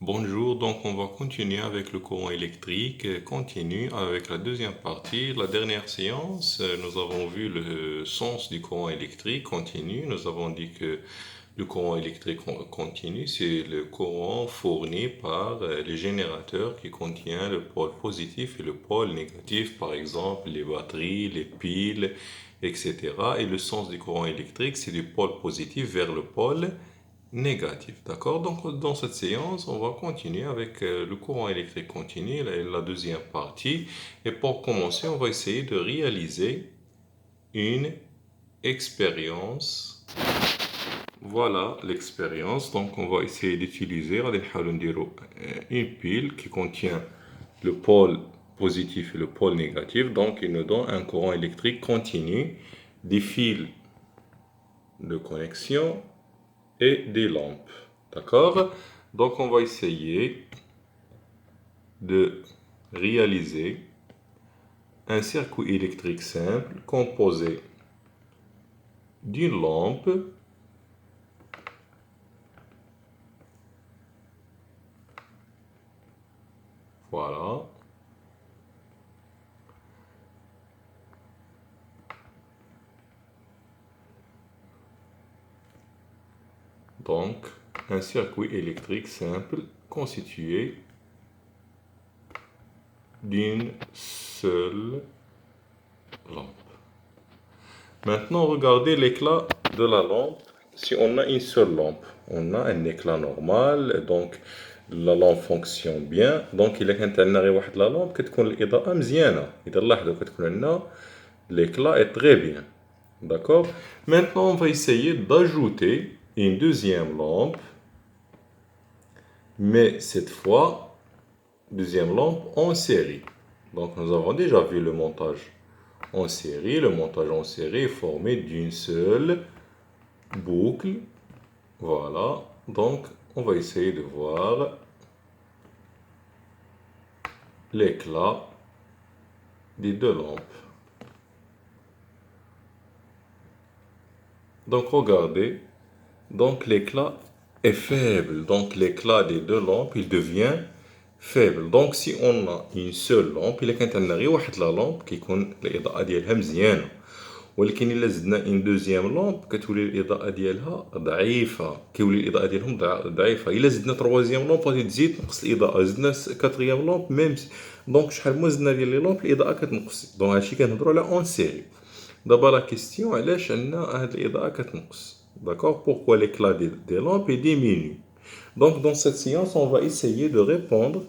Bonjour, donc on va continuer avec le courant électrique, continue avec la deuxième partie. La dernière séance, nous avons vu le sens du courant électrique continu. Nous avons dit que le courant électrique continu, c'est le courant fourni par les générateurs qui contient le pôle positif et le pôle négatif, par exemple les batteries, les piles, etc. Et le sens du courant électrique, c'est du pôle positif vers le pôle négatif. D'accord? Donc, dans cette séance, on va continuer avec le courant électrique continu, la deuxième partie. Et pour commencer, on va essayer de réaliser une expérience. Voilà l'expérience. Donc, on va essayer d'utiliser une pile qui contient le pôle positif et le pôle négatif. Donc, il nous donne un courant électrique continu, des fils de connexion et des lampes. D'accord? Donc on va essayer de réaliser un circuit électrique simple composé d'une lampe, voilà, donc un circuit électrique simple constitué d'une seule lampe. Maintenant, regardez l'éclat de la lampe. Si on a une seule lampe, on a un éclat normal, donc la lampe fonctionne bien. Donc, إلا كانت عندنا غير واحد لا لامب كتكون الإضاءة مزيانة. إذا لاحظوا كتكون عندنا l'éclat est très bien. D'accord? Maintenant, on va essayer d'ajouter une deuxième lampe, mais cette fois, deuxième lampe en série. Donc, nous avons déjà vu le montage en série. Le montage en série est formé d'une seule boucle. Voilà. Donc, on va essayer de voir l'éclat des deux lampes. Donc, regardez. Donc, l'éclat est faible. Donc, l'éclat des deux lampes, il devient faible. Donc, si on a une seule lampe, إلا كانت عندنا غير واحد لا لامب كيكون الإضاءة ديالها مزيانة. ولكن إلا زدنا ان دوزيام لامب كتولي الإضاءة ديالها ضعيفة. كيولي الإضاءة ديالهم ضعيفة. إلا زدنا تروازيام لامب غادي تزيد تنقص الإضاءة. زدنا كاتريام لامب ميم. دونك شحال ما زدنا ديال لي لامب الإضاءة كتنقص. دونك هادشي كنهضرو على اون سيري. دابا لا كيستيون علاش عندنا هاد الإضاءة كتنقص. D'accord? Pourquoi l'éclat des lampes diminue? Donc, dans cette séance, on va essayer de répondre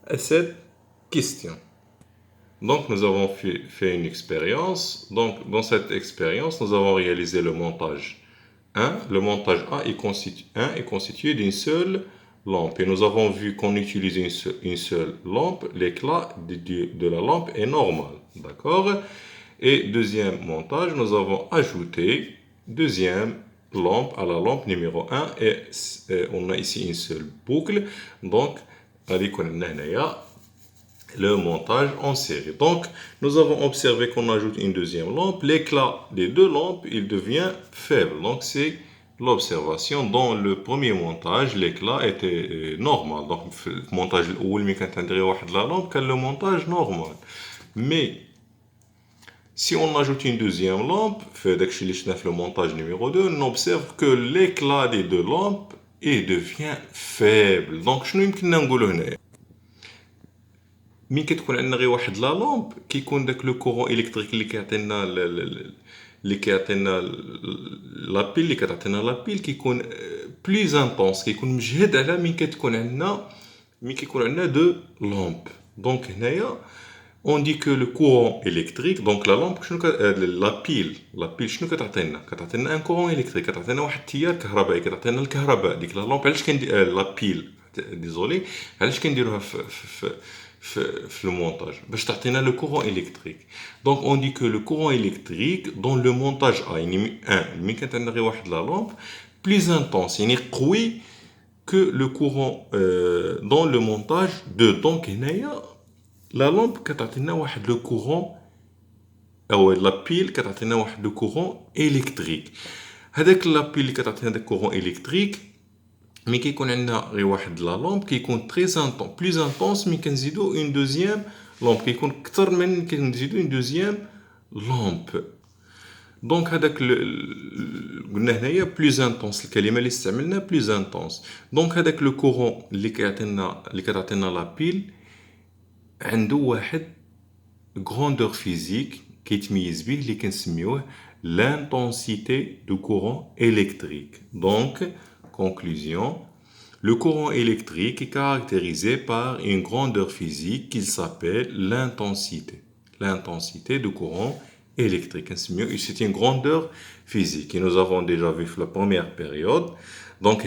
à cette question. Donc, nous avons fait une expérience. Donc, dans cette expérience, nous avons réalisé le montage 1. Le montage 1 est constitué d'une seule lampe. Et nous avons vu qu'on utilise une seule lampe. L'éclat de la lampe est normal. D'accord? Et deuxième montage, nous avons ajouté deuxième lampe à la lampe numéro 1 et on a ici une seule boucle. Donc, le montage en série. Donc, nous avons observé qu'on ajoute une deuxième lampe. L'éclat des deux lampes, il devient faible. Donc, c'est l'observation. Dans le premier montage, l'éclat était normal. Donc, le montage, le montage normal. Mais, si on ajoute une deuxième lampe, le montage numéro 2, on observe que l'éclat des deux lampes il devient faible. Donc, je ne peux pas dire ملي كتكون عندنا غير واحد لا لامب كيكون داك لو كورون الكتريك اللي كيعطينا لابيل اللي كتعطينا لابيل كيكون بليز انتونس كيكون مجهد على مين كيكون عندنا دو لامب دونك هنايا on dit que le courant électrique donc la lampe شنو la pile شنو كتعطينا ان كورون الكتريك كتعطينا واحد التيار كهربائي كتعطينا الكهرباء ديك لا لامب علاش كندير لا بيل ديزولي علاش كنديروها في le montage باش تعطينا le courant électrique. Donc on dit que le courant électrique dans le montage A ملي كانت عندنا غير واحد لا لامب plus intense يعني قوي que le courant dans le montage 2. Donc هنايا لا لامب كتعطينا واحد لو كورون او لا بيل كتعطينا واحد لو كورون الكتريك. هذاك لا بيل اللي كتعطينا داك كورون الكتريك مي كيكون عندنا غير واحد لا لامب كيكون تري انطون بلوز انطونس مي كنزيدو اون دوزيام لامب كيكون اكثر من كنزيدو اون دوزيام لامب. دونك هذاك قلنا هنايا بلوز انطونس، الكلمه اللي استعملنا بلوز انطونس. دونك هذاك لو كورون اللي كتعطينا لا بيل عنده واحد غروندور فيزيك كيتميز به اللي كنسميوه l'intensité du courant électrique. Donc, conclusion, le courant électrique est caractérisé par une grandeur physique qui s'appelle l'intensité. L'intensité du courant électrique. C'est une grandeur physique que nous avons déjà vu dans la première période. Donc,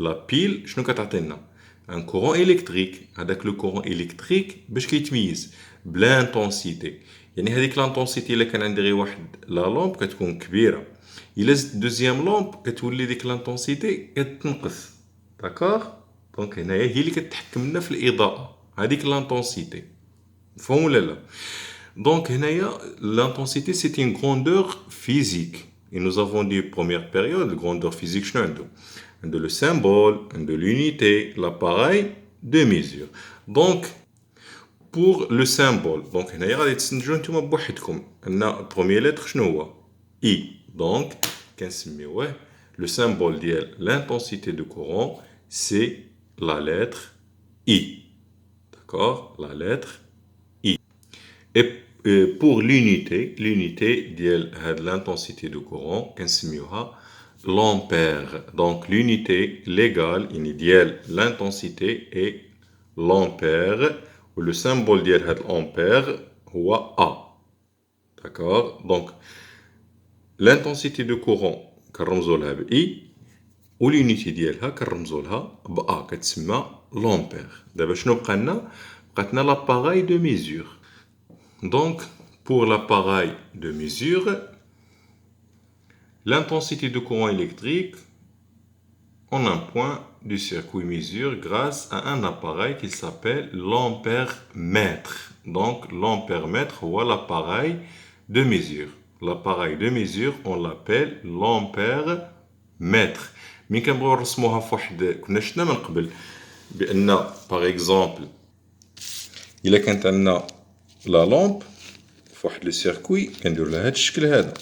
la pile, شنو كتعطينا؟ un courant électrique. هذاك le courant électrique باش كيتميز بالانتونسيتي. يعني هذيك لانتونسيتي الا كان عندي غير واحد لا لامب كتكون كبيره، الا زدت دوزيام لامب كتولي ديك لانتونسيتي كتنقص. داكوغ؟ دونك هنايا هي اللي كتحكم لنا في الاضاءه، هذيك لانتونسيتي. مفهوم ولا لا؟ دونك هنايا l'intensité c'est une grandeur physique. Et nous avons dit première période, grandeur physique شنو عنده؟ عنده le symbole, عنده l'unité, l'appareil de mesure. Donc pour le symbole, donc هنايا غادي تستنتجوا نتوما بوحدكم ان premier lettre شنو هو؟ I. Donc كنسميوه le symbole ديال l'intensité du courant c'est la lettre I. D'accord? La lettre I. Et pour l'unité ديال هاد l'intensité du courant كنسميوها l'ampère. Donc l'unité légale يعني ديال l'intensité est l'ampère. Le symbole ديال هاد l'ampère هو A. D'accord? Donc l'intensité du courant كنرمزو لها ب I و l'unité ديالها كنرمزو لها ب A كتسمى l'ampère. دابا شنو بقى لنا؟ بقات لنا l'appareil de mesure. Donc pour l'appareil de mesure, l'intensité du courant électrique en un point du circuit mesure grâce à un appareil qui s'appelle l'ampère-mètre. Donc l'ampère-mètre ou l'appareil de mesure. L'appareil de mesure, on l'appelle l'ampère-mètre. مين كنبغيو نرسموها فواحد كنا شفنا من قبل بان باغ اكزومبل الا كانت عندنا لا لامب فواحد لو سيركوي كنديرو لها هاد الشكل هذا،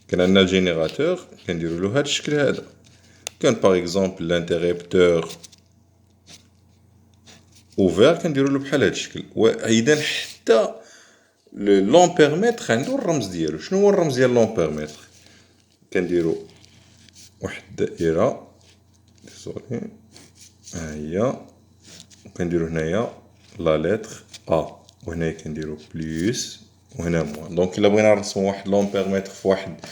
كان عندنا الجينيراتور كنديرو له هاد الشكل هذا، كان باغ اكزومبل لانتيريبتور اوفير كنديرو له بحال هاد الشكل. وايضا حتى لومبيرمتر عنده الرمز ديالو. شنو هو الرمز ديال لومبيرمتر؟ كنديرو واحد الدائره ديسولي ها هي، وكنديرو هنايا لا لتر ا، وهنايا كنديرو بليس وهنا موان. دونك الا بغينا نرسمو واحد لومبيرمتر في واحد،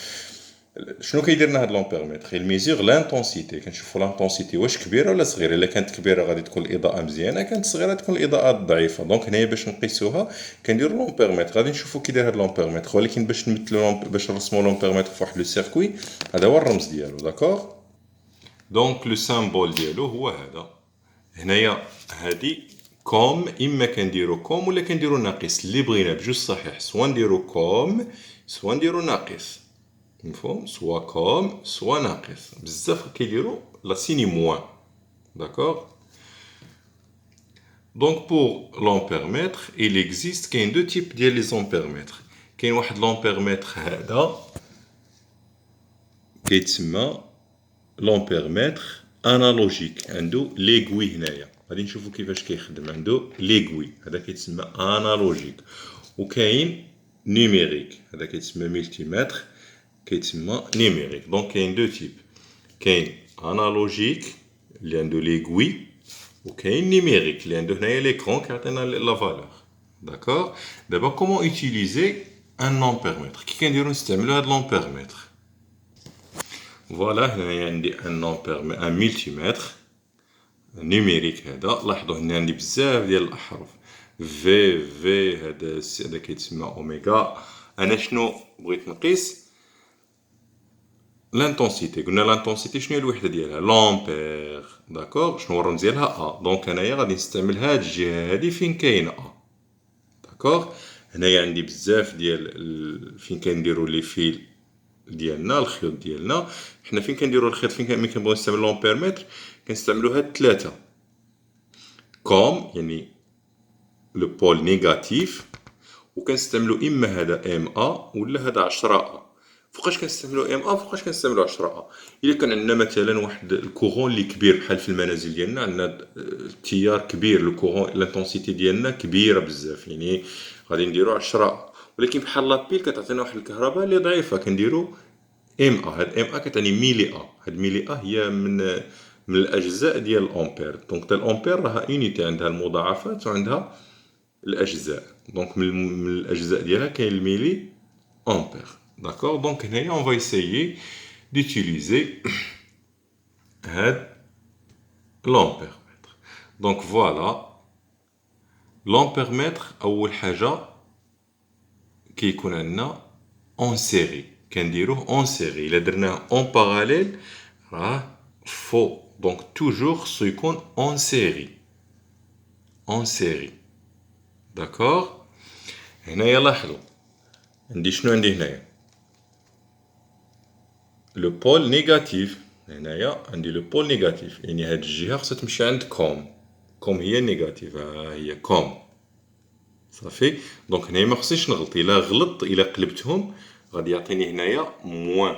شنو كيدير لنا هاد لومبيرمتر؟ الميزور لانتونسيتي، كنشوفو لانتونسيتي واش كبيره ولا صغيره. الا كانت كبيره غادي تكون الاضاءه مزيانه، كانت صغيره تكون الاضاءه ضعيفه. دونك هنايا باش نقيسوها كنديرو لومبيرمتر، غادي نشوفو كي داير هاد لومبيرمتر. ولكن باش نمثلو باش نرسمو لومبيرمتر في واحد لو سيركوي هذا هو الرمز ديالو. داكوغ؟ دونك لو سامبول ديالو هو هذا. هنايا هادي كوم، اما كنديرو كوم ولا كنديرو ناقص، اللي بغينا بجوج صحيح، سوا نديرو كوم سوا نديرو ناقص. مفهوم؟ سوا كوم سوا ناقص. بزاف كيديرو لا سيني موان. داكوغ؟ دونك بور لومبيرمتر il existe كاين دو تيب ديال لي زومبيرمتر. كاين واحد لومبيرمتر هذا كيتسمى لومبيرمتر انالوجيك، عنده ليغوي هنايا. غادي نشوفو كيفاش كيخدم. عنده ليغوي هذا كيتسمى انالوجيك، وكاين نيميريك هذا كيتسمى ملتيمتر كيتسمى نيميريك. دونك كاين دو تيب، كاين انالوجيك اللي عنده ليغوي، وكاين نيميريك اللي عنده هنايا ليكرون كيعطينا لا فالور. داكوغ؟ دابا كومون اوتيليزي ان امبيرمتر؟ كي كنديرو نستعملو هاد لامبيرمتر؟ فوالا هنايا عندي ان امبيرمتر ان ملتيمتر نيميريك. هذا لاحظوا هنا عندي بزاف ديال الاحرف في هذا كيتسمى اوميغا. انا شنو بغيت نقيس؟ لانتونسيتي. قلنا لانتونسيتي شنو هي الوحده ديالها؟ لامبير. داكوغ؟ شنو هو الرمز ديالها؟ ا. دونك انايا غادي نستعمل هاد الجهه هادي فين كاين ا. داكوغ؟ هنايا عندي بزاف ديال فين كنديروا لي فيل ديالنا الخيوط ديالنا. حنا فين كنديرو الخيط، فين ملي كنبغيو نستعملو لومبيرمتر كنستعملو هاد الثلاثة، كوم يعني لو بول نيجاتيف، وكنستعملو اما هذا ام ا ولا هذا 10 ا. فوقاش كنستعملو ام ا، فوقاش كنستعملو 10 ا؟ الا كان عندنا مثلا واحد الكورون اللي كبير بحال في المنازل ديالنا، عندنا التيار كبير، لو كورون لانتونسيتي ديالنا كبيره بزاف، يعني غادي نديرو 10 ا. ولكن بحال لابيل كتعطينا واحد الكهرباء اللي ضعيفه كنديرو ام ا. هاد ام ا كتعني ميلي ا. هاد ميلي ا هي من الاجزاء ديال الامبير. دونك الامبير راها يونيتي، عندها المضاعفات وعندها الاجزاء. دونك من الاجزاء ديالها كاين الميلي امبير. داكور. دونك هنايا اون فا ايسايي ديوتيليزي هاد لامبير متر. دونك فوالا لامبير متر اول حاجه كيكون عندنا اون سيري، كنديروه اون سيري. الا درناه اون باراليل راه فو. دونك توجور خصو يكون اون سيري، اون سيري. داكور. هنايا لاحظوا عندي شنو عندي هنايا، لو بول نيجاتيف. هنايا عندي لو بول نيجاتيف، يعني هاد الجهه خصها تمشي عند كوم. كوم هي نيجاتيف، ها هي كوم. صافي. دونك هنايا ما خصنيش نغلط، الا غلطت الا قلبتهم غادي يعطيني هنايا موان.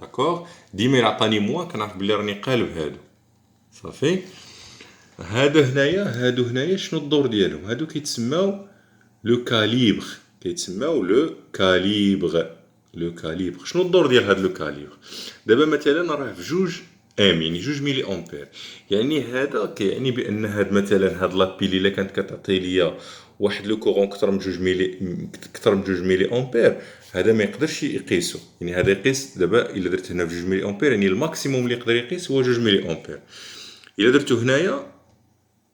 داكور. ديما الا عطاني موان كنعرف بلي راني قالب هادو. صافي. هادو هنايا شنو الدور ديالهم؟ هادو كيتسماو لو كاليبر، كيتسماو لو كاليبر. لو كاليبر شنو الدور ديال هاد لو كاليبر؟ دابا مثلا راه في جوج ام، يعني جوج ميلي امبير. يعني هذا كيعني بان هاد مثلا هاد لابيل الا كانت كتعطي ليا واحد لو كورون اكثر من جوج ميلي امبير، هذا ما يقدرش يقيسو. يعني هذا يقيس دابا الا درت هنا في جوج ميلي امبير، يعني الماكسيموم اللي يقدر يقيس هو جوج ميلي امبير. الا درتو هنايا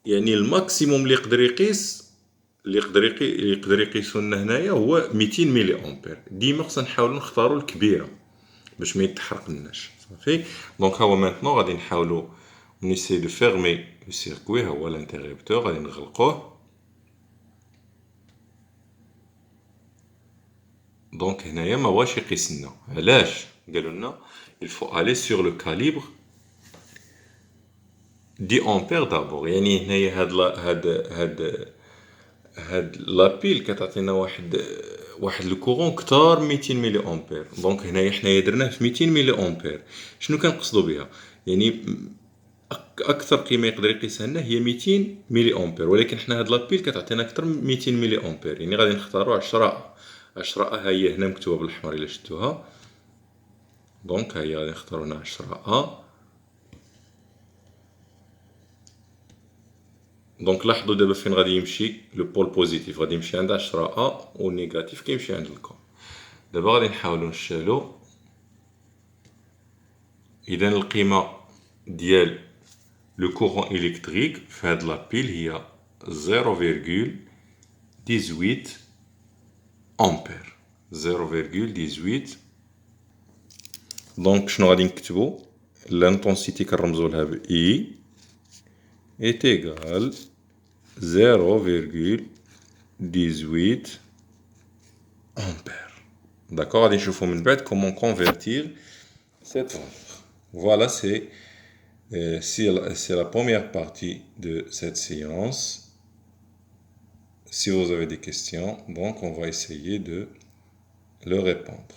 يعني الماكسيموم اللي يقدر يقيس، اللي يقدر يقيسو لنا هنايا هو 200 ميلي امبير. ديما خصنا نحاولو نختارو الكبيره باش ما يتحرق لناش. صافي. دونك ها هو مانتنون غادي نحاولو نيسيي دو فيرمي لو سيركوي. ها هو الانتريبتور غادي نغلقوه. دونك هنايا ما بغاش يقيس لنا. علاش؟ قالوا لنا il faut aller sur le calibre 10 امبير دابور. يعني هنايا هاد لابيل كتعطينا واحد الكورون كتار 200 ملي امبير. دونك هنايا حنايا درناه في 200 ملي امبير. شنو كنقصدوا بها؟ يعني اكثر قيمه يقدر يقيسها لنا هي 200 ملي امبير، ولكن حنا هاد لابيل كتعطينا اكثر من 200 ملي امبير. يعني غادي نختاروا 10 ها هي هنا مكتوبه بالاحمر الا شفتوها. دونك ها هي غادي نختاروا هنا 10 دونك لاحظوا دابا فين غادي يمشي لو بول بوزيتيف، غادي يمشي عند 10 والنيجاتيف كيمشي عند الكوم. دابا غادي نحاولوا نشالو. اذا القيمه ديال لو كورون الكتريك في هاد لابيل هي 0,18 امبير. 0,18. دونك شنو غادي نكتبو؟ لانتونسيتي كنرمزو لها ب اي est égal 0,18 ampères. D'accord, allez, je vous montre comment convertir cette valeur. Voilà, c'est la première partie de cette séance. Si vous avez des questions, donc on va essayer de leur répondre.